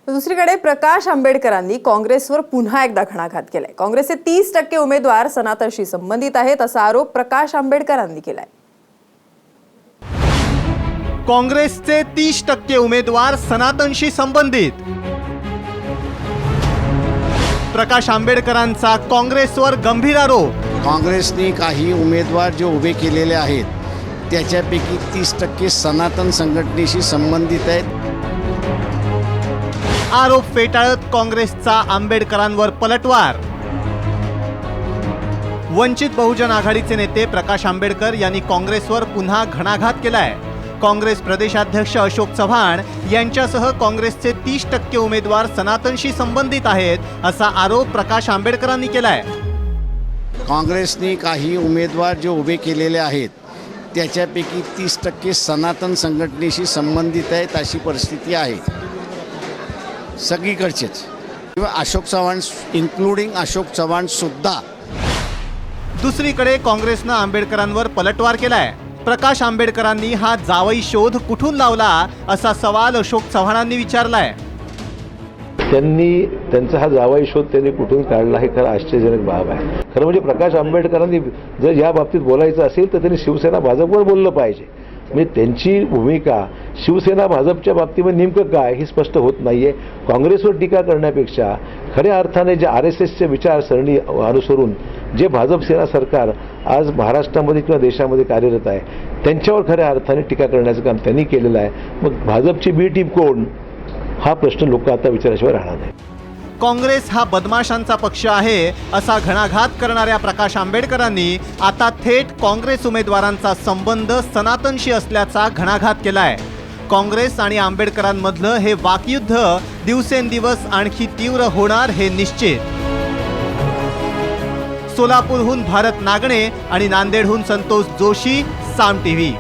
दुसरीकडे प्रकाश आंबेडकरांनी काँग्रेसवर पुन्हा एकदा घणाघात केलाय। काँग्रेसचे 30% उमेदवार सनातनशी संबंधित आहेत असा आरोप प्रकाश आंबेडकरांनी केलाय। काँग्रेसचे 30% उमेदवार सनातनशी संबंधित। प्रकाश आंबेडकरांचा काँग्रेसवर गंभीर आरोप। काँग्रेसने काही उमेदवार जे उभे केलेले आहेत त्याच्यापैकी 30% सनातन संघटनेशी संबंधित आहेत। आरोप फेटाळत काँग्रेसचा आंबेडकरांवर पलटवार। वंचित बहुजन आघाडीचे नेते प्रकाश आंबेडकर यांनी काँग्रेसवर पुन्हा घणाघात केलाय। काँग्रेस प्रदेशाध्यक्ष अशोक चव्हाण यांच्यासह काँग्रेसचे 30% उमेदवार सनातनशी संबंधित आहेत असा आरोप प्रकाश आंबेडकरांनी केलाय। काँग्रेसने काही उमेदवार जे उभे केलेले आहेत त्याच्यापैकी 30% सनातन संघटनेशी संबंधित आहेत अशी परिस्थिती आहे सगळीकडचेच। किंवा अशोक चव्हाण इन्क्लुडिंग अशोक चव्हाण सुद्धा। दुसरीकडे काँग्रेसनं आंबेडकरांवर पलटवार केलाय। प्रकाश आंबेडकरांनी हा जावई शोध कुठून लावला असा सवाल अशोक चव्हाणांनी विचारलाय। त्यांचा हा जावई शोध त्यांनी कुठून काढला हे खरं आश्चर्यजनक बाब आहे। खरं म्हणजे प्रकाश आंबेडकरांनी जर या बाबतीत बोलायचं असेल तर त्यांनी शिवसेना भाजपवर बोललं पाहिजे। म्हणजे त्यांची भूमिका शिवसेना भाजपच्या बाबतीमध्ये नेमकं काय हे स्पष्ट होत नाहीये। काँग्रेसवर टीका करण्यापेक्षा खऱ्या अर्थाने जे RSSच्या विचारसरणी अनुसरून जे भाजप सेना सरकार आज महाराष्ट्रामध्ये किंवा देशामध्ये कार्यरत आहे त्यांच्यावर खऱ्या अर्थाने टीका करण्याचं काम त्यांनी केलेलं आहे। मग भाजपची बी टीम कोण हा प्रश्न लोक आता विचाराशिवाय राहणार नाही। काँग्रेस हा बदमाशांचा पक्ष आहे असा घणाघात करणाऱ्या प्रकाश आंबेडकरांनी आता थेट काँग्रेस उमेदवारांचा संबंध सनातनशी असल्याचा घणाघात केलाय। काँग्रेस आणि आंबेडकरांमधलं हे वाकयुद्ध दिवसेंदिवस आणखी तीव्र होणार हे निश्चित। सोलापूरहून भारत नागणे आणि नांदेडहून संतोष जोशी, साम टीव्ही।